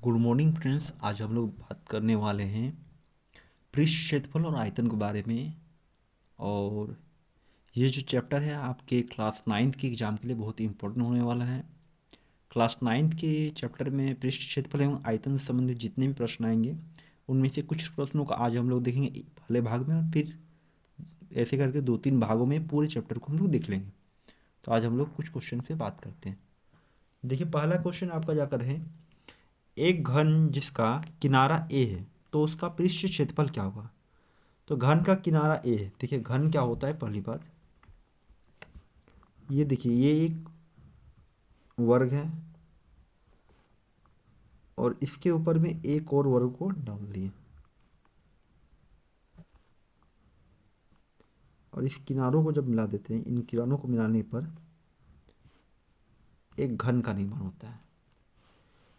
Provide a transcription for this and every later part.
Good morning friends. आज हम लोग बात करने वाले हैं पृष्ठ क्षेत्रफल और आयतन के बारे में। और ये जो चैप्टर है आपके क्लास नाइन्थ के एग्ज़ाम के लिए बहुत ही इम्पोर्टेंट होने वाला है। क्लास नाइन्थ के चैप्टर में पृष्ठ क्षेत्रफल एवं आयतन से संबंधित जितने भी प्रश्न आएंगे उनमें से कुछ प्रश्नों का आज हम लोग देखेंगे पहले भाग में, और फिर ऐसे करके 2-3 भागों में पूरे चैप्टर को हम लोग देख लेंगे। तो आज हम लोग कुछ क्वेश्चन पे बात करते हैं। देखिए, पहला क्वेश्चन आपका जाकर है, एक घन जिसका किनारा ए है तो उसका पृष्ठ क्षेत्रफल क्या होगा। तो घन का किनारा ए है। देखिए घन क्या होता है, पहली बात ये देखिए, ये एक वर्ग है और इसके ऊपर में एक और वर्ग को डाल दिए और इस किनारों को जब मिला देते हैं, इन किनारों को मिलाने पर एक घन का निर्माण होता है।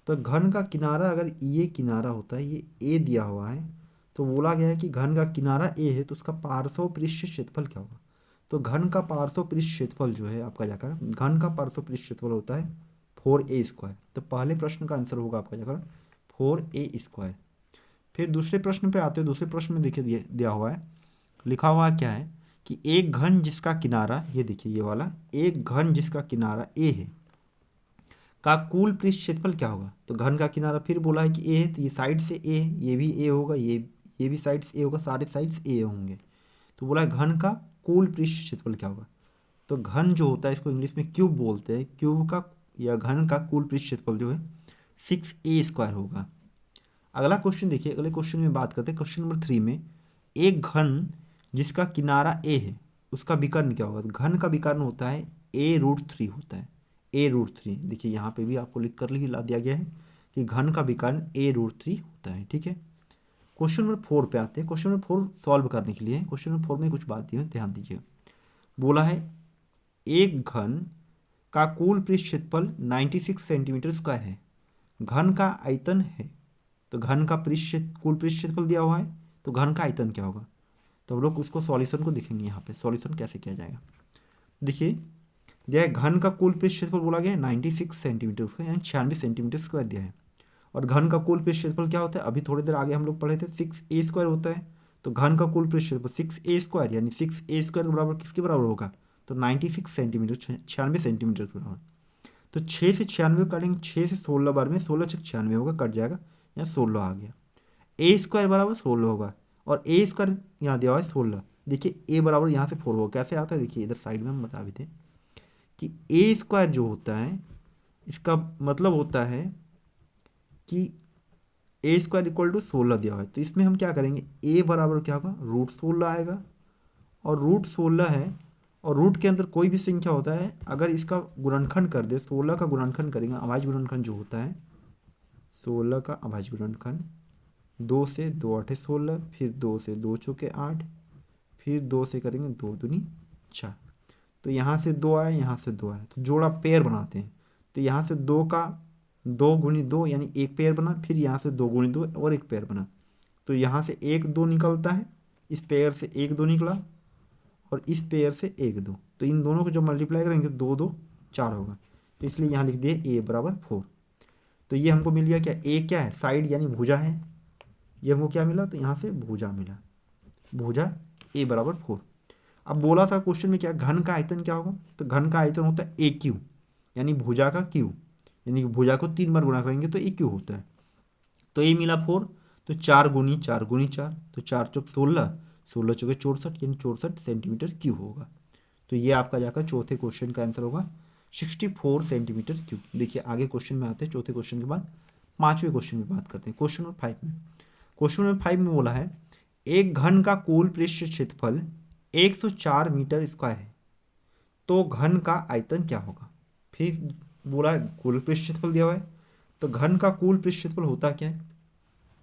तो घन का किनारा अगर ये किनारा होता है, ये ए दिया हुआ है, तो बोला गया है कि घन का किनारा ए है तो उसका पार्श्व पृष्ठ क्षेत्रफल क्या होगा। तो घन का पार्श्व पृष्ठ क्षेत्रफल जो है आपका जाकर, घन का पार्श्व पृष्ठ क्षेत्रफल होता है 4a²। तो पहले प्रश्न का आंसर होगा आपका जाकर 4a²। फिर दूसरे प्रश्न पे आते हैं। दूसरे प्रश्न में देखिए दिया हुआ है, लिखा हुआ क्या है कि एक घन जिसका किनारा, ये देखिए ये वाला, एक घन जिसका किनारा ए है का कुल पृष्ठ क्षेत्रफल क्या होगा। तो घन का किनारा फिर बोला है कि ए है, तो ये साइड से ए है, ये भी ए होगा, ये भी साइड से ए होगा, सारे साइड्स ए होंगे। तो बोला है घन का कुल पृष्ठ क्षेत्रफल क्या होगा। तो घन जो होता है इसको इंग्लिश में क्यूब बोलते हैं। क्यूब का या घन का कुल पृष्ठ क्षेत्रफल जो है 6a² होगा। अगला क्वेश्चन देखिए, अगले क्वेश्चन में बात करते हैं। क्वेश्चन नंबर 3 में, एक घन जिसका किनारा ए है उसका विकर्ण क्या होगा। तो घन का विकर्ण होता है a√3 होता है, a√3। देखिए यहाँ पे भी आपको लिख कर ला दिया गया है कि घन का विकर्ण a√3 होता है। ठीक है, क्वेश्चन नंबर 4 पे आते हैं। क्वेश्चन नंबर 4 सॉल्व करने के लिए क्वेश्चन नंबर 4 में कुछ बात दी है, ध्यान दीजिए। बोला है एक घन का कुल पृष्ठ क्षेत्रफल 96 सेंटीमीटर स्क्वायर है, घन का आयतन है। तो घन का कुल पृष्ठ क्षेत्रफल दिया हुआ है, तो घन का आयतन क्या होगा। तो हम लोग उसको सॉल्यूशन को देखेंगे। यहाँ पे सॉल्यूशन कैसे किया जाएगा, देखिए दिया है घन का कुल पृष्ठ क्षेत्रफल बोला गया है 96 सेंटीमीटर स्क्वायर, यानी 96 सेंटीमीटर स्क्वायर दिया है। और घन का कुल पृष्ठ क्षेत्रफल क्या होता है, अभी थोड़ी देर आगे हम लोग पढ़े थे, 6a² होता है। तो घन का कुल पृष्ठ क्षेत्रफल 6a², यानी 6a² बराबर किसके बराबर होगा, तो 96 सेंटीमीटर, 96 सेंटीमीटर के बराबर। तो 6 से 96 काटेंगे, 6 से 16 बार में 16 से 96 होगा, कट जाएगा, यहाँ 16 आ गया। a² बराबर 16 होगा और a² यहाँ दिया हुआ है 16। देखिए a बराबर यहाँ से 4 होगा, कैसे आता है देखिए इधर साइड में हम बता भी थे कि a² जो होता है इसका मतलब होता है कि a² = 16 दिया हुआ है। तो इसमें हम क्या करेंगे, a बराबर क्या होगा, √16 आएगा। और √16 है और रूट के अंदर कोई भी संख्या होता है, अगर इसका गुणनखंड कर दे, 16 का गुणनखंड करेंगे, अभाज्य गुणनखंड जो होता है 16 का अभाज्य गुणनखंड, 2 से 2 8 16, फिर 2 से 2 चौके 8, फिर 2 से करेंगे 2 दूनी 4। तो यहाँ से 2 आए, यहाँ से 2 आए, तो जोड़ा पेयर बनाते हैं। तो यहाँ से 2 का 2 गुणी 2 यानी एक पेयर बना, फिर यहाँ से 2 गुणी 2 और एक पेयर बना। तो यहाँ से 1 2 निकलता है, इस पेयर से 1 2 निकला और इस पेयर से 1 2। तो इन दोनों को जब मल्टीप्लाई करेंगे 2 2 4 होगा। तो इसलिए यहाँ लिख दिए a बराबर 4। तो ये हमको मिल गया क्या, a क्या है, साइड यानी भुजा है। ये हमको क्या मिला, तो यहाँ से भुजा मिला, भुजा a बराबर 4। अब बोला था क्वेश्चन में क्या, घन का आयतन क्या होगा। तो घन का आयतन होता है AQ, यानी भुजा का Q, यानी कि भुजा को 3 बार गुणा करेंगे तो AQ होता है। तो ये मिला 4, तो 4 गुनी 4 गुनी 4, तो 4 चौक 16, 16 चौके 64, यानी 64 सेंटीमीटर क्यूब होगा। तो ये आपका जाकर चौथे क्वेश्चन का आंसर होगा 64 सेंटीमीटर क्यूब। देखिए आगे क्वेश्चन में आते हैं। चौथे क्वेश्चन के बाद 5वें क्वेश्चन में बात करते हैं। क्वेश्चन नंबर 5 में, क्वेश्चन नंबर 5 में बोला है एक घन का कुल पृष्ठ क्षेत्रफल 104 मीटर स्क्वायर है, तो घन का आयतन क्या होगा। फिर बोला है कुल पृष्ठ क्षेत्रफल दिया हुआ है, तो घन का कुल पृष्ठ क्षेत्रफल होता क्या है,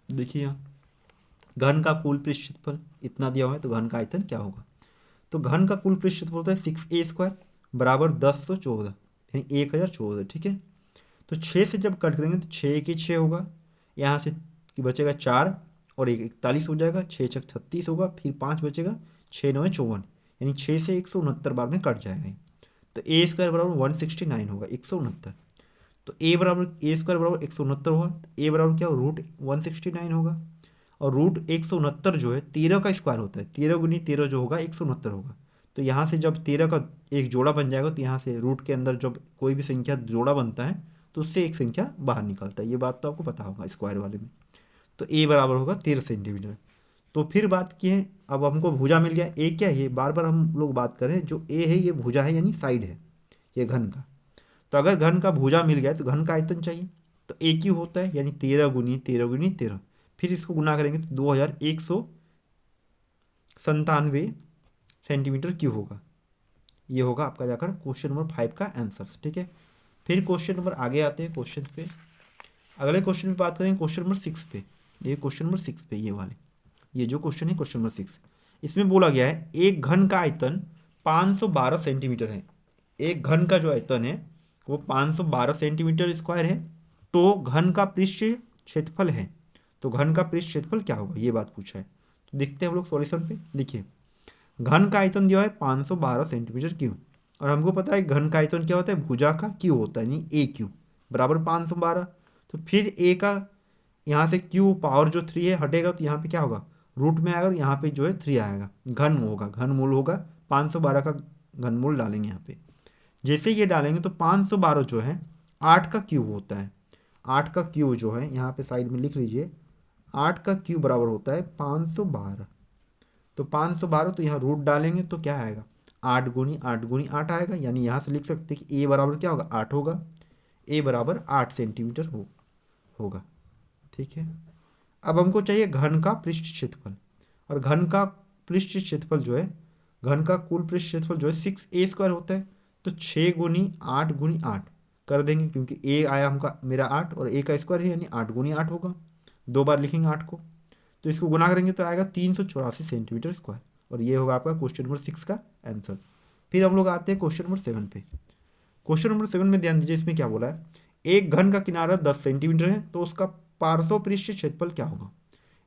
देखिए यहाँ घन का कुल पृष्ठ क्षेत्रफल इतना दिया हुआ है, तो घन का आयतन क्या होगा। तो घन का कुल पृष्ठ क्षेत्रफल होता है 6a² बराबर 1014, यानी 1014। ठीक है, तो 6 से जब कट करेंगे तो 6 के 6 होगा, यहाँ से बचेगा 4 और 1 41 हो जाएगा, 6 छक 36 होगा, फिर 5 बचेगा, 6 9 54, यानी 6 से 169 बार में कट जाएगा। तो a² बराबर 169 होगा, 169। तो ए बराबर ए स्क्वायर बराबर 169 होगा। तो ए बराबर क्या हो, रूट 169 होगा। और रूट 169 जो है 13 का स्क्वायर होता है, 13 गुनी 13 जो होगा 169 होगा। तो यहाँ से जब 13 का एक जोड़ा बन जाएगा तो यहाँ से रूट के अंदर जब कोई भी संख्या जोड़ा बनता है तो उससे एक संख्या बाहर निकलता है। ये बात तो आपको पता होगा स्क्वायर वाले में। तो ए बराबर होगा 13 सेंटीमीटर। तो फिर बात की है, अब हमको भुजा मिल गया। ए क्या है, ये बार बार हम लोग बात करें, जो ए है ये भुजा है यानी साइड है ये घन का। तो अगर घन का भुजा मिल गया तो घन का आयतन चाहिए। तो ए क्यू होता है यानी 13 × 13 × 13। फिर इसको गुना करेंगे तो 2197 सेंटीमीटर क्यूब होगा। ये होगा आपका जाकर क्वेश्चन नंबर 5 का आंसर। ठीक है, फिर क्वेश्चन नंबर आगे आते हैं क्वेश्चन पे। अगले क्वेश्चन पे बात करेंगे क्वेश्चन नंबर 6 पे। ये क्वेश्चन नंबर 6 पे, ये वाले, ये जो क्वेश्चन है क्वेश्चन नंबर 6, इसमें बोला गया है एक घन का आयतन 512 सेंटीमीटर है। एक घन का जो आयतन है वो 512 सेंटीमीटर स्क्वायर है। तो घन का पृष्ठ क्षेत्रफल है, तो घन का पृष्ठ क्षेत्रफल क्या होगा, ये बात पूछा है। तो देखते हैं हम लोग सॉल्यूशन पे। देखिए, घन का आयतन दिया है 512 सेंटीमीटर क्यूब, और हमको पता है घन का आयतन क्या होता है, भुजा का क्यू होता है, यानी ए क्यू बराबर 512। तो फिर ए का यहाँ से क्यू पावर जो 3 है हटेगा तो यहाँ पे क्या होगा, रूट में आएगा और यहाँ पे जो है 3 आएगा, घन होगा, घन मूल होगा। 512 का घन मूल डालेंगे यहाँ पे। जैसे ये डालेंगे तो 512 जो है 8 का क्यूब होता है। 8 का क्यूब जो है यहाँ पे साइड में लिख लीजिए, 8 का क्यूब बराबर होता है 512। तो 512 तो यहाँ रूट डालेंगे तो क्या आएगा, 8 × 8 × 8 आएगा। यानी यहाँ से लिख सकते हैं कि ए बराबर क्या होगा, 8 होगा। ए बराबर 8 सेंटीमीटर होगा। ठीक है, अब हमको चाहिए घन का पृष्ठ क्षेत्रफल। और घन का पृष्ठ क्षेत्रफल जो है, घन का कुल पृष्ठ क्षेत्रफल जो है 6a² होता है। तो 6 × 8 × 8 कर देंगे, क्योंकि ए आया हमका मेरा 8 और ए का स्क्वायर है यानी 8 × 8 होगा। 2 बार लिखेंगे 8 को, तो इसको गुना करेंगे तो आएगा 384 सेंटीमीटर स्क्वायर। और ये होगा आपका क्वेश्चन नंबर 6 का आंसर। फिर हम लोग आते हैं क्वेश्चन नंबर 7 पे। क्वेश्चन नंबर 7 में ध्यान दीजिए, इसमें क्या बोला है, एक घन का किनारा 10 सेंटीमीटर है तो उसका पार्श्व पृष्ठ क्षेत्रफल क्या होगा।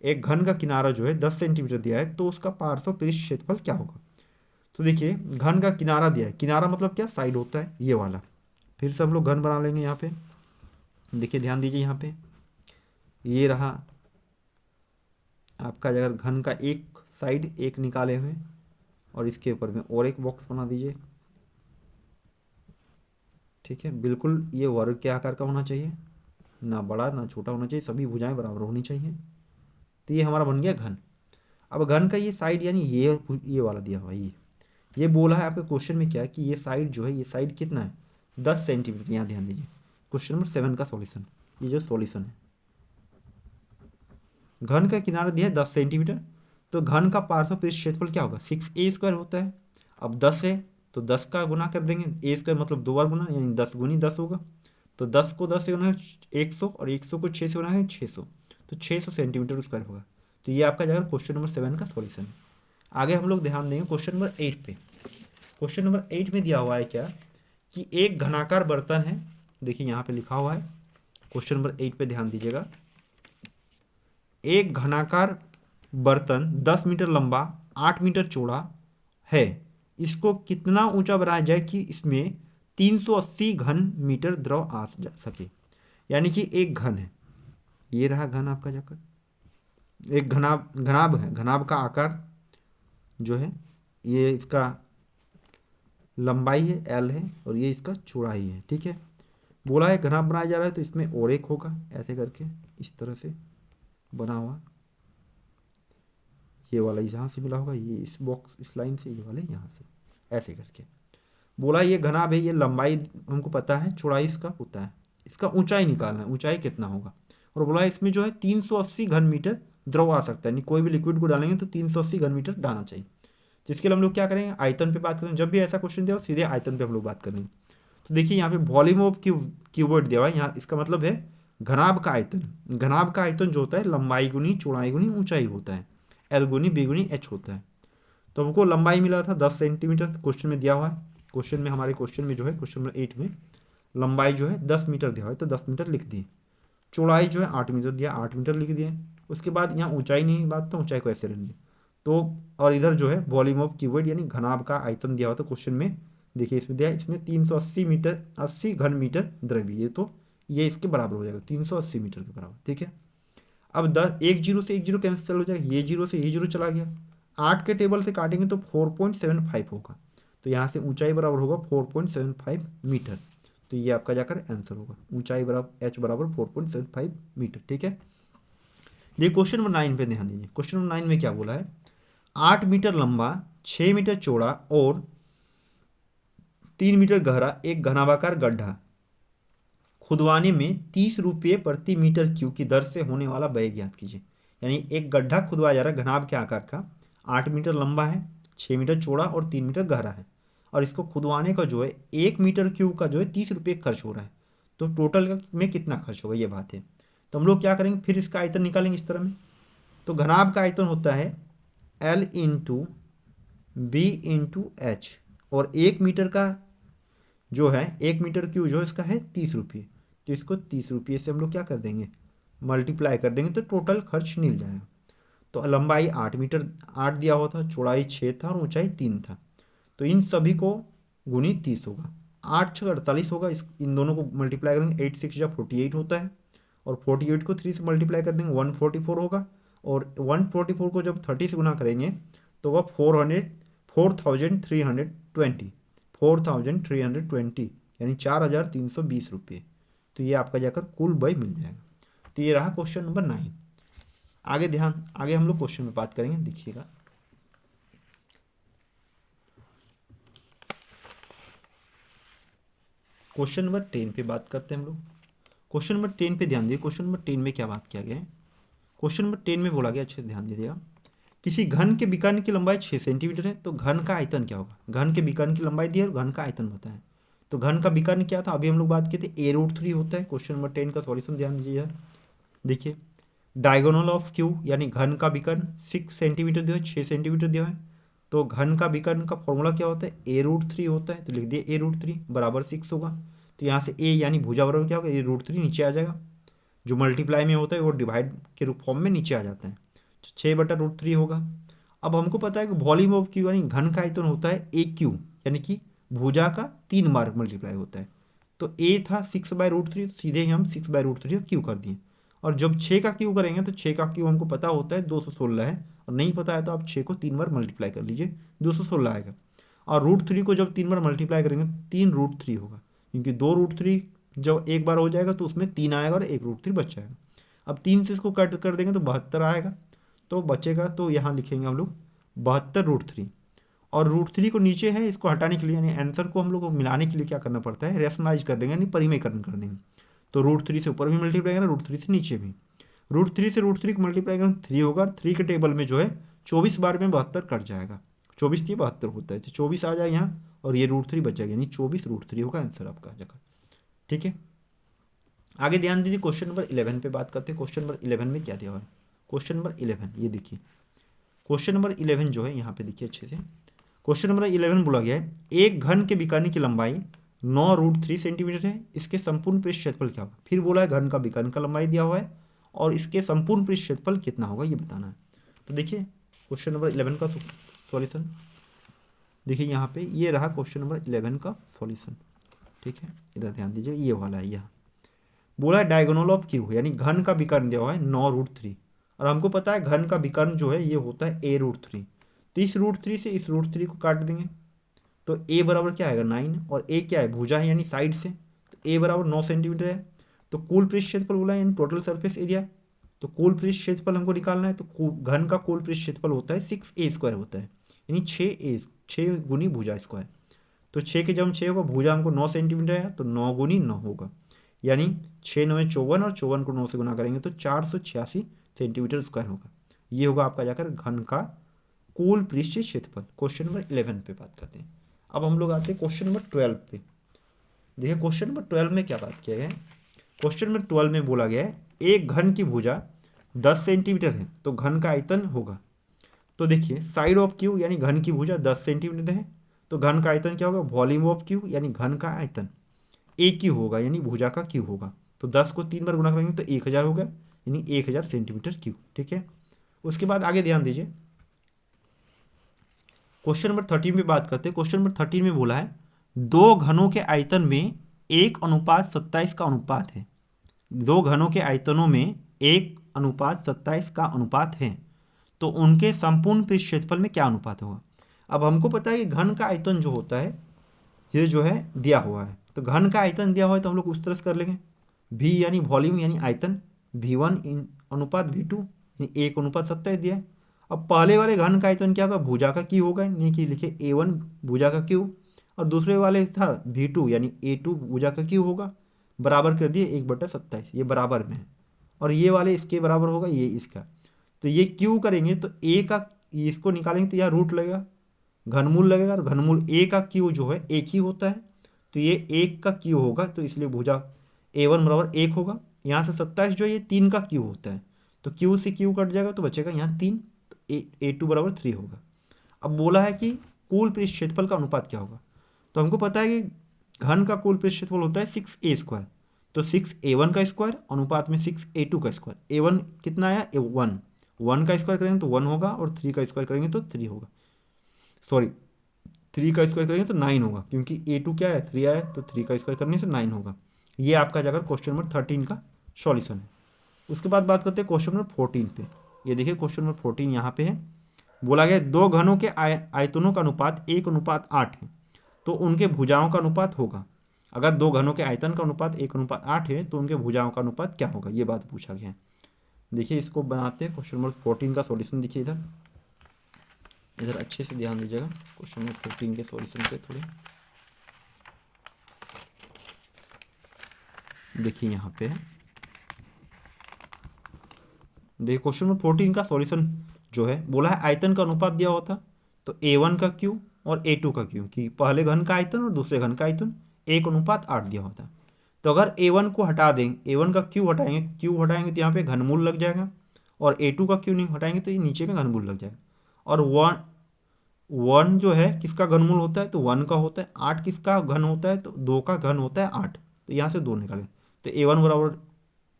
एक घन का किनारा जो है 10 सेंटीमीटर दिया है तो उसका पार्श्व पृष्ठ क्षेत्रफल क्या होगा। तो देखिए, घन का किनारा दिया है, किनारा मतलब क्या, साइड होता है ये वाला। फिर से हम लोग घन बना लेंगे यहाँ पे। देखिए ध्यान दीजिए, यहाँ पे ये रहा आपका, अगर घन का एक साइड एक निकाले हुए और इसके ऊपर में और एक बॉक्स बना दीजिए। ठीक है, बिल्कुल ये वर्ग के आकार का होना चाहिए, ना बड़ा ना छोटा होना चाहिए, सभी भुजाएं बराबर होनी चाहिए। तो ये हमारा बन गया घन। अब घन का ये साइड यानी ये वाला दिया हुआ, ये बोला है आपके क्वेश्चन में क्या है कि ये साइड जो है, ये साइड कितना है, 10 सेंटीमीटर। यहाँ ध्यान दीजिए, क्वेश्चन नंबर 7 का सॉल्यूशन, ये जो सॉल्यूशन है, घन का किनारा दिया है 10 सेंटीमीटर। तो घन का पार्श्व पृष्ठ क्षेत्रफल क्या होगा, 6a² होता है। अब 10 है तो 10 का गुना कर देंगे, a² मतलब 2 बार गुना, यानी 10 × 10 होगा। तो 10 को 10 से गुना 100 और 100 को 6 से गुना है 600, तो 600 सेंटीमीटर स्क्वायर होगा। तो ये आपका जाएगा क्वेश्चन नंबर 7 का सॉल्यूशन। आगे हम लोग ध्यान देंगे क्वेश्चन नंबर 8 पे। क्वेश्चन नंबर 8 में दिया हुआ है क्या, कि एक घनाकार बर्तन है। देखिए यहाँ पे लिखा हुआ है, क्वेश्चन नंबर 8 पे ध्यान दीजिएगा। एक घनाकार बर्तन 10 मीटर लंबा 8 मीटर चौड़ा है, इसको कितना ऊंचा बनाया जाए कि इसमें 380 घन मीटर द्रव आ जा सके। यानी कि एक घन है, ये रहा घन आपका जाकर, एक घनाब है, घनाब का आकार जो है, ये इसका लंबाई है L है और ये इसका चौड़ाई है। ठीक है, बोला है घनाब बनाया जा रहा है तो इसमें और एक होगा, ऐसे करके इस तरह से बना हुआ, ये वाला यहाँ से मिला होगा, ये इस बॉक्स इस लाइन से, ये वाले यहाँ से, ऐसे करके बोला ये घनाब है। ये लंबाई हमको पता है, चौड़ाई इसका होता है, इसका ऊंचाई निकालना है, ऊंचाई कितना होगा। और बोला इसमें जो है 380 घन मीटर द्रव आ सकता है, यानी कोई भी लिक्विड को डालेंगे तो 380 घन मीटर डालना चाहिए। तो इसके लिए हम लोग क्या करेंगे, आयतन पे बात करेंगे। जब भी ऐसा क्वेश्चन दिया सीधे आयतन पे हम लोग बात करेंगे। तो देखिए यहाँ पे वॉल्यूम ऑफ क्यूबॉइड दिया हुआ है, यहाँ इसका मतलब है घनाभ का आयतन। घनाभ का आयतन जो होता है लंबाई गुनी चौड़ाई गुनी ऊंचाई होता है, L गुनी B गुनी H होता है। तो हमको लंबाई मिला था 10 सेंटीमीटर, क्वेश्चन में दिया हुआ है। क्वेश्चन में हमारे क्वेश्चन में जो है क्वेश्चन नंबर 8 में लंबाई जो है 10 मीटर दिया हुआ है तो 10 मीटर लिख दिए। चौड़ाई जो है 8 मीटर दिया, 8 मीटर लिख दिए। उसके बाद यहाँ ऊंचाई नहीं बात, तो ऊंचाई को ऐसे रहने। तो और इधर जो है वॉल्यूम ऑफ क्यूबॉइड यानी घनाभ का आयतन दिया हुआ था क्वेश्चन में। देखिए इसमें दिया है, इसमें 380 मीटर 80 घन मीटर द्रव्य, ये तो ये इसके बराबर हो जाएगा 380 मीटर के बराबर। ठीक है, अब 10, एक जीरो से एक जीरो कैंसिल हो जाएगा, ये जीरो से ये जीरो चला गया। 8 के टेबल से काटेंगे तो 4.75 होगा, तो यहाँ से ऊंचाई बराबर होगा 4.75 मीटर। तो ये आपका जाकर आंसर होगा, ऊंचाई बराबर एच बराबर 4.75 मीटर। ठीक है, देखिए क्वेश्चन नंबर 9 पे ध्यान दीजिए। क्वेश्चन नंबर 9 में क्या बोला है, 8 मीटर लंबा, 6 मीटर चौड़ा और 3 मीटर गहरा एक घनाभाकार गड्ढा खुदवाने में 30 रुपये प्रति मीटर क्यूब की दर से होने वाला व्यय ज्ञात कीजिए। यानी एक गड्ढा खुदवाया जा रहा है घनाभ के आकार का, 8 मीटर लंबा है, 6 मीटर चौड़ा और 3 मीटर गहरा है, और इसको खुदवाने का जो है 1 मीटर क्यूब का जो है 30 रुपये खर्च हो रहा है। तो टोटल में कितना खर्च होगा ये बात है। तो हम लोग क्या करेंगे, फिर इसका आयतन निकालेंगे इस तरह में। तो घनाभ का आयतन होता है L into B into H, और 1 मीटर का जो है 1 मीटर क्यूब जो है इसका है 30 रुपये। तो इसको 30 रुपये से हम लोग क्या कर देंगे, मल्टीप्लाई कर देंगे, तो टोटल खर्च मिल जाएगा। तो लंबाई 8 मीटर 8 दिया हुआ था, चौड़ाई 6 था और ऊंचाई 3 था। तो इन सभी को गुणित 30 होगा, 8 6 48 होगा। इन दोनों को मल्टीप्लाई करेंगे, 8 6 जा 48 होता है, और 48 को 3 से मल्टीप्लाई कर देंगे 144 होगा, और 144 को जब 30 से गुना करेंगे तो वह 4320 यानी 4320 रुपये। तो ये आपका जाकर कुल व्यय मिल जाएगा। तो ये रहा क्वेश्चन नंबर 9। आगे हम लोग क्वेश्चन में बात करेंगे, देखिएगा। क्वेश्चन नंबर 10 पे बात करते हैं हम लोग। क्वेश्चन नंबर 10 पे ध्यान दिए। क्वेश्चन नंबर 10 में क्या बात किया गया है, क्वेश्चन नंबर 10 में बोला गया, अच्छे से ध्यान दीजिएगा। किसी घन के विकर्ण की लंबाई 6 सेंटीमीटर है, तो घन का आयतन क्या होगा। घन के विकर्ण की लंबाई दी है और घन का आयतन बताया। तो घन का विकर्ण क्या था, अभी हम लोग बात किए थे, a√3 होता है। क्वेश्चन नंबर 10 का सॉल्यूशन ध्यान दीजिए। देखिए डायगोनल ऑफ क्यू यानी घन का विकर्ण 6 सेंटीमीटर दिया है, 6 सेंटीमीटर दिया है। तो घन का विकर्ण का फॉर्मूला क्या होता है, a√3 होता है। तो लिख दिए a√3 बराबर 6 होगा। तो यहाँ से a यानी भुजा बराबर क्या होगा, a√3 नीचे आ जाएगा। जो मल्टीप्लाई में होता है वो डिवाइड के रूप फॉर्म में नीचे आ जाता है, तो 6/√3 होगा। अब हमको पता है कि वॉल्यूम ऑफ क्यू यानी घन का आयतन होता है ए क्यू, यानी कि भुजा का 3 बार मल्टीप्लाई होता है। तो ए था 6/√3, सीधे ही हम 6/√3 क्यू कर दिए। और जब 6 का क्यू करेंगे तो 6 का क्यू हमको पता होता है 216 है, और नहीं पता है तो आप 6 को 3 बार मल्टीप्लाई कर लीजिए, 216 आएगा। और √3 को जब 3 बार मल्टीप्लाई करेंगे 3√3 होगा, क्योंकि 2√3 जब एक बार हो जाएगा तो उसमें 3 आएगा और 1√3 बच जाएगा। अब 3 से इसको कट कर देंगे तो 72 आएगा, तो बचेगा। तो यहाँ लिखेंगे हम लोग 72√3, और √3 को नीचे है, इसको हटाने के लिए यानी आंसर को हम लोग को मिलाने के लिए क्या करना पड़ता है, रेशनलाइज कर देंगे यानी परिमेयकरण कर देंगे। तो √3 से ऊपर भी मल्टीप्लाई करना, √3 से नीचे भी। √3 से √3 को मल्टीप्लाई करना 3 होगा, 3 के टेबल में जो है 24 बार में 72 कट जाएगा, 24 से 72 होता है, तो 24 आ जाएगा यहाँ, और ये √3 बच जाएगा, यानी 24√3 होगा आंसर आपका जगह। ठीक है, आगे ध्यान दीजिए। क्वेश्चन नंबर 11 पे बात करते हैं। क्वेश्चन नंबर 11 में क्या दिया हुआ है, क्वेश्चन नंबर 11 ये देखिए। क्वेश्चन नंबर 11 जो है यहाँ पे देखिए अच्छे से। क्वेश्चन नंबर 11 बोला गया है, एक घन के विकर्ण की लंबाई 9√3 सेंटीमीटर है, इसके संपूर्ण पृष्ठ क्षेत्रफल क्या होगा। फिर बोला है घन का विकर्ण का लंबाई दिया हुआ है और इसके संपूर्ण पृष्ठ क्षेत्रफल कितना होगा ये बताना है। तो देखिए क्वेश्चन नंबर 11 का सॉल्यूशन देखिए यहाँ पे, ये रहा क्वेश्चन नंबर 11 का सॉल्यूशन। ठीक है, इधर ध्यान दीजिए, ये वाला है। यहाँ बोला है डायगोनल ऑफ क्यू यानी घन का विकर्ण दिया हुआ है 9√3, और हमको पता है घन का विकर्ण जो है ये होता है a√3। तो इस √3 से इस √3 को काट देंगे, तो a बराबर क्या आएगा 9, और a क्या है भुजा है यानी साइड से, तो a बराबर 9 सेंटीमीटर है। तो कुल पृष्ठ क्षेत्रफल बोला है यानी टोटल सरफेस एरिया, तो कुल पृष्ठ क्षेत्रफल हमको निकालना है। तो घन का कुल पृष्ठ क्षेत्रफल होता है 6a² होता है, यानी 6 गुनी भुजा स्क्वायर। तो 6 के जब 6 होगा, भुजा हमको 9 सेंटीमीटर है, तो 9 गुनी 9 होगा, यानी 6 9 54, और 54 को 9 से गुना करेंगे तो 486 सेंटीमीटर स्क्वायर होगा। ये होगा आपका जाकर घन का कुल पृष्ठ क्षेत्रफल। क्वेश्चन नंबर 11 पे बात करते हैं। अब हम लोग आते हैं क्वेश्चन नंबर 12 पे। देखिए क्वेश्चन नंबर 12 में क्या बात किया गया है। क्वेश्चन नंबर 12 में बोला गया है एक घन की भुजा 10 सेंटीमीटर है, तो घन का आयतन होगा। तो देखिए साइड ऑफ क्यू यानी घन की भुजा 10 सेंटीमीटर है, तो घन का आयतन क्या होगा, वॉल्यूम ऑफ क्यू यानी घन का आयतन ए क्यू होगा, यानी भुजा का क्यू होगा। तो 10 को 3 बार गुना करेंगे तो 1000 होगा, यानी 1000 सेंटीमीटर क्यूब। ठीक है, उसके बाद आगे ध्यान दीजिए। क्वेश्चन नंबर 13 में बात करते हैं। क्वेश्चन नंबर 13 में बोला है दो घनों के आयतन में 1:27 का अनुपात है, दो घनों के आयतनों में 1:27 का अनुपात है तो उनके संपूर्ण पृष्ठ क्षेत्रफल में क्या अनुपात होगा। अब हमको पता है कि घन का आयतन जो होता है ये जो है दिया हुआ है, तो घन का आयतन दिया हुआ है तो हम लोग उस तरह से कर लेंगे, भी यानी वॉल्यूम यानी आयतन, V1 अनुपात V2 यानी 1:27 दिया है। अब पहले वाले घन का आयतन क्या होगा, भुजा का क्यू होगा, यानी कि लिखे A1 भुजा का क्यू, और दूसरे वाले था V2 यानी A2 भुजा का क्यू होगा, बराबर कर दिए 1/27, ये बराबर में है, और ये वाले इसके बराबर होगा, ये इसका। तो ये क्यू करेंगे तो ए का, इसको निकालेंगे तो यहाँ रूट लगेगा, घनमूल लगेगा, और घनमूल ए का क्यू जो है एक ही होता है, तो ये एक का क्यू होगा, तो इसलिए भुजा A1 बराबर 1 होगा। यहाँ से 27 जो है ये 3 का क्यू होता है, तो क्यू से क्यू कट जाएगा तो बचेगा यहाँ 3, तो A2 बराबर 3 होगा। अब बोला है कि कुल पृष्ठ क्षेत्रफल का अनुपात क्या होगा, तो हमको पता है कि घन का कुल पृष्ठ क्षेत्रफल होता है 6A², तो 6A1 का स्क्वायर अनुपात में 6A2 का स्क्वायर। A1 कितना आया, 1, 1 का स्क्वायर करेंगे तो 1 होगा, और 3 का स्क्वायर करेंगे तो 3 होगा, सॉरी 3 का स्क्वायर करेंगे तो 9 होगा, क्योंकि A2 क्या है 3 आया, तो 3 का स्क्वायर करने से 9 होगा। ये आपका जाकर क्वेश्चन नंबर 13 का सॉल्यूशन है। उसके बाद बात करते हैं क्वेश्चन नंबर 14 पे। ये देखिए क्वेश्चन नंबर 14 यहाँ पे है, बोला गया दो घनों के आयतनों का अनुपात 1:8 है तो उनके भुजाओं का अनुपात होगा। अगर दो घनों के आयतन का अनुपात 1:8 है तो उनके भुजाओं का अनुपात क्या होगा, ये बात पूछा गया है। देखिए इसको बनाते हैं, क्वेश्चन नंबर 14 का सॉल्यूशन देखिए इधर, इधर अच्छे से ध्यान दीजिएगा क्वेश्चन नंबर 14 के सॉल्यूशन पे थोड़े। देखिए यहाँ पे है, देखिए क्वेश्चन नंबर 14 का सॉल्यूशन जो है, बोला है आयतन का अनुपात दिया हुआ था, तो A1 का क्यू और A2 का क्यू, कि पहले घन का आयतन और दूसरे घन का आयतन 1:8 दिया हुआ था। तो अगर A1 को हटा देंगे, A1 का क्यू हटाएंगे तो यहाँ पे घनमूल लग जाएगा, और A2 का क्यू नहीं हटाएंगे तो ये नीचे में घनमूल लग जाएगा। और वन वन जो है किसका घनमूल होता है, तो 1 का होता है। 8 किसका घन होता है, तो 2 का घन होता है 8, तो यहाँ से 2 निकालें तो A1 बराबर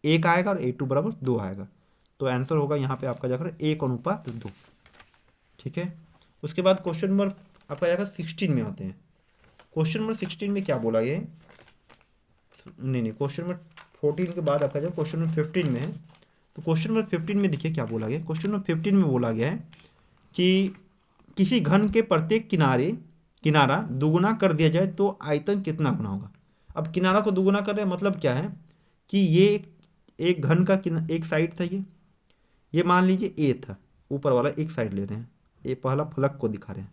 1 आएगा और A2 बराबर 2 आएगा, तो आंसर होगा यहाँ पे आपका जाकर 1:2। ठीक है। उसके बाद क्वेश्चन नंबर आपका जाकर 16 में आते हैं। क्वेश्चन नंबर 16 में क्या बोला ये, नहीं क्वेश्चन नंबर 14 के बाद आपका जब क्वेश्चन नंबर 15 में है, तो क्वेश्चन नंबर 15 में देखिए क्या बोला गया। क्वेश्चन नंबर 15 में बोला गया है कि किसी घन के प्रत्येक किनारा दुगुना कर दिया जाए तो आयतन कितना गुना होगा। अब किनारा को दुगुना कर रहे हैं मतलब क्या है कि ये एक घन का एक साइड था, ये मान लीजिए ए था, ऊपर वाला एक साइड ले रहे हैं, ये पहला फलक को दिखा रहे हैं,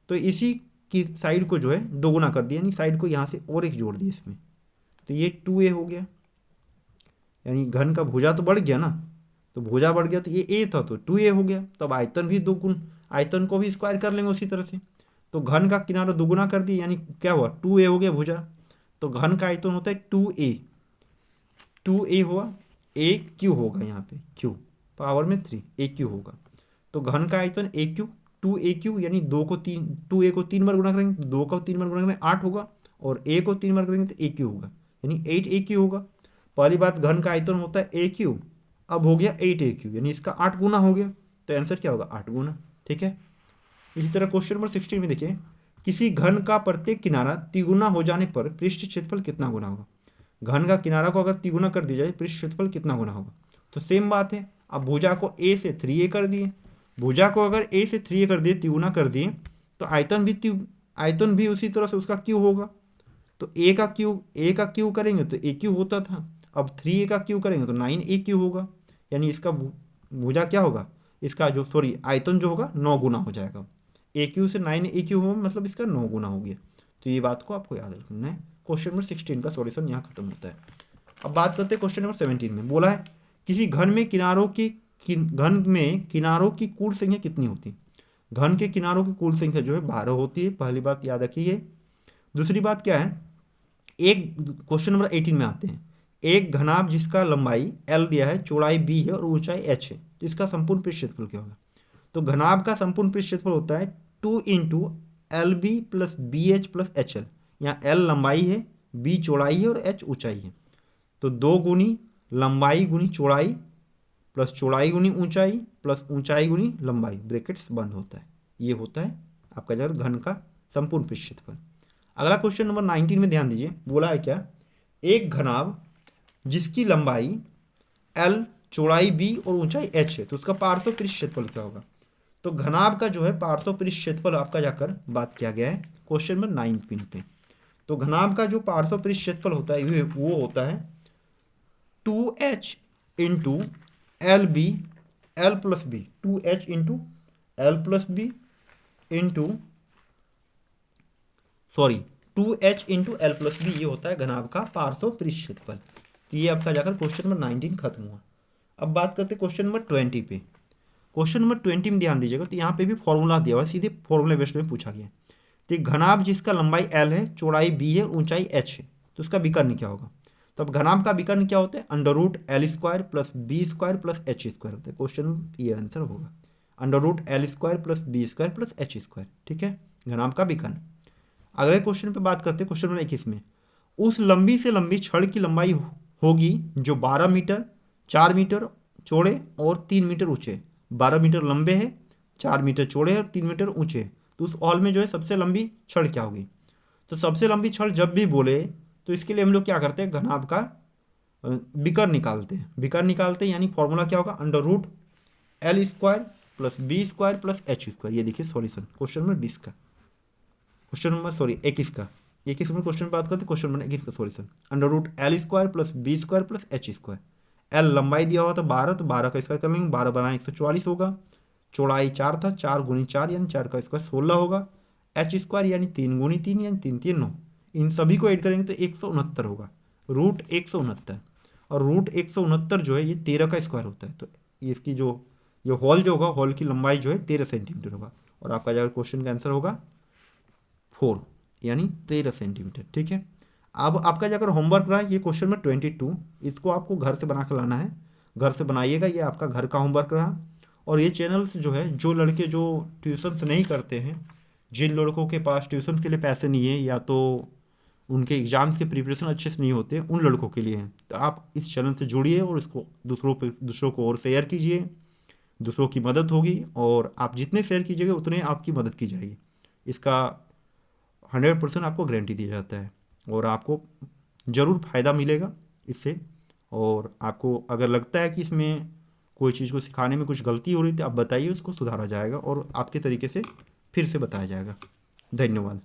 तो इसी की साइड को जो है दोगुना कर दिया, यानी साइड को यहाँ से और एक जोड़ दिया इसमें, तो ये 2a हो गया, यानी घन का भुजा तो बढ़ गया ना, तो भुजा बढ़ गया तो ये a था तो 2a हो गया। तब आयतन भी दोगुन, आयतन को भी स्क्वायर कर लेंगे उसी तरह से, तो घन का किनारा दोगुना कर दिया, यानी क्या हुआ 2a हो गया भुजा, तो घन का आयतन होता है 2a हुआ, a क्यू होगा यहाँ पे, क्यू पावर में 3 ए क्यू होगा, तो घन का आयतन ए क्यू 2a क्यू, यानी 2a को 3 बार गुणा करेंगे तो 2 को 3 बार गुणा करेंगे 8 होगा, और a को 3 बार करेंगे तो ए क्यू होगा, यानी 8a क्यू होगा। पहली बात घन का आयतन होता है ए क्यू, अब हो गया 8a क्यू, यानी इसका 8 गुना हो गया, तो आंसर क्या होगा 8 गुना। ठीक है। इसी तरह क्वेश्चन नंबर 16 में देखिए, किसी घन का प्रत्येक किनारा तिगुना हो जाने पर पृष्ठ क्षेत्रफल कितना गुना होगा। घन का किनारा को अगर तिगुना कर दिया जाए पृष्ठ क्षेत्रफल कितना गुना होगा, तो सेम बात है, अब भुजा को a से 3a कर दिए, भुजा को अगर a से 3a कर दिए, तिगुना कर दिए, तो आयतन भी उसी तरह से उसका क्यू होगा, तो a का क्यू करेंगे तो a क्यू होता था, अब 3a का क्यू करेंगे तो 9a क्यू होगा, यानी इसका भुजा क्या होगा, इसका जो सॉरी आयतन जो होगा 9 गुना हो जाएगा, ए क्यू से 9a क्यू होगा, मतलब इसका 9 गुना हो गया। तो ये बात को आपको याद रखना है। क्वेश्चन नंबर 16 का सॉल्यूशन यहाँ खत्म होता है। अब बात करते हैं क्वेश्चन नंबर 17 में, बोला है किसी घन में किनारों की कुल संख्या कितनी होती है। घन के किनारों की कुल संख्या जो है 12 होती है, पहली बात याद रखिए। दूसरी बात क्या है, एक क्वेश्चन नंबर 18 में आते हैं, एक घनाभ जिसका लंबाई l दिया है, चौड़ाई b है और ऊंचाई h है, तो इसका संपूर्ण पृष्ठ क्षेत्रफल क्या होगा। तो घनाभ का संपूर्ण पृष्ठ क्षेत्रफल होता है 2 into L B plus B H plus H L, यहाँ एल लंबाई है, बी चौड़ाई है और एच ऊंचाई है, तो 2 गुनी लंबाई गुनी चौड़ाई प्लस चौड़ाई गुनी ऊंचाई प्लस ऊंचाई गुनी लंबाई, ब्रैकेट्स बंद होता है, ये होता है आपका जगह घन का संपूर्ण पृष्ठ क्षेत्रफल। अगला क्वेश्चन नंबर 19 में ध्यान दीजिए, बोला है क्या, एक घनाभ जिसकी लंबाई L, चौड़ाई B और ऊंचाई H है, तो उसका पार्श्व पृष्ठ क्षेत्रफल क्या होगा। तो घनाभ का जो है पार्श्व पृष्ठ क्षेत्रफल आपका जाकर बात किया गया है क्वेश्चन नंबर 9 पिन पे। तो घनाभ का जो पार्श्व पृष्ठ क्षेत्रफल होता है वो होता है 2H into L B L plus B, 2H into L plus B into sorry 2H into L plus B, ये होता है घनाभ का पार्श्व पृष्ठ क्षेत्रफल। तो ये आपका जाकर क्वेश्चन नंबर 19 खत्म हुआ। अब बात करते हैं क्वेश्चन नंबर 20 पे। क्वेश्चन नंबर 20 में ध्यान दीजिएगा, तो यहाँ पे भी फॉर्मूला दिया हुआ है, सीधे फॉर्मूला बेस्ड में पूछा गया। तो घनाभ जिसका लंबाई L है, चौड़ाई B है, ऊंचाई H है, तो उसका विकर्ण क्या होगा। तो अब घनाभ का विकर्ण क्या होता है, under root L square plus B square plus H square होता है। क्वेश्चन ये आंसर होगा, under root L square plus B square plus H square, ठीक है, घनाभ का विकर्ण। अगले क्वेश्चन पे बात करते हैं, क्वेश्चन नंबर 21 में उस लंबी से लंबी छड़ की लंबाई होगी जो 12 मीटर, 4 मीटर चौड़े और 3 मीटर ऊंचे। 12 मीटर लंबे है, 4 मीटर चौड़े और 3 मीटर ऊंचे। तो उस हॉल में जो है सबसे लंबी छड़ क्या होगी। तो सबसे लंबी छड़ जब भी बोले तो इसके लिए हम लोग क्या करते हैं, घनाभ का विकर्ण निकालते हैं। विकर्ण निकालते हैं यानी फॉर्मूला क्या होगा, under root L square plus B square plus H square. ये देखिए सॉल्यूशन क्वेश्चन नंबर 20 का, क्वेश्चन नंबर 21 का। 21 में क्वेश्चन बात करते हैं, क्वेश्चन नंबर 21 का solution under root L square plus B square plus H square. L लंबाई दिया हुआ था 12, तो 12 का स्क्वायर कर लेंगे, 12 बनाए 144 होगा। चौड़ाई 4 था, 4 गुनी 4 यानी 4 का स्क्वायर 16 होगा। एच स्क्वायर यानी 3 गुनी 3 यानी 3 3 9, इन सभी को ऐड करेंगे तो 169 होगा, रूट 169। और रूट 169 जो है ये 13 का स्क्वायर होता है। तो इसकी जो ये हॉल जो होगा, हॉल की लंबाई जो है 13 सेंटीमीटर होगा। और आपका जो क्वेश्चन का आंसर होगा 4 यानी 13 सेंटीमीटर, ठीक है। अब आपका जो अगर होमवर्क रहा है ये क्वेश्चन नंबर 22, इसको आपको घर से बना कर लाना है, घर से बनाइएगा, ये आपका घर का होमवर्क रहा। और ये चैनल जो है, जो लड़के जो ट्यूशन्स नहीं करते हैं, जिन लड़कों के पास ट्यूशन के लिए पैसे नहीं है या तो उनके एग्जाम्स के प्रिपरेशन अच्छे से नहीं होते, उन लड़कों के लिए हैं। तो आप इस चैनल से जुड़िए और इसको दूसरों को और शेयर कीजिए, दूसरों की मदद होगी। और आप जितने शेयर कीजिएगा उतने आपकी मदद की जाएगी, इसका 100% आपको गारंटी दिया जाता है। और आपको ज़रूर फ़ायदा मिलेगा इससे। और आपको अगर लगता है कि इसमें कोई चीज़ को सिखाने में कुछ गलती हो रही थी, आप बताइए, उसको सुधारा जाएगा और आपके तरीके से फिर से बताया जाएगा। धन्यवाद।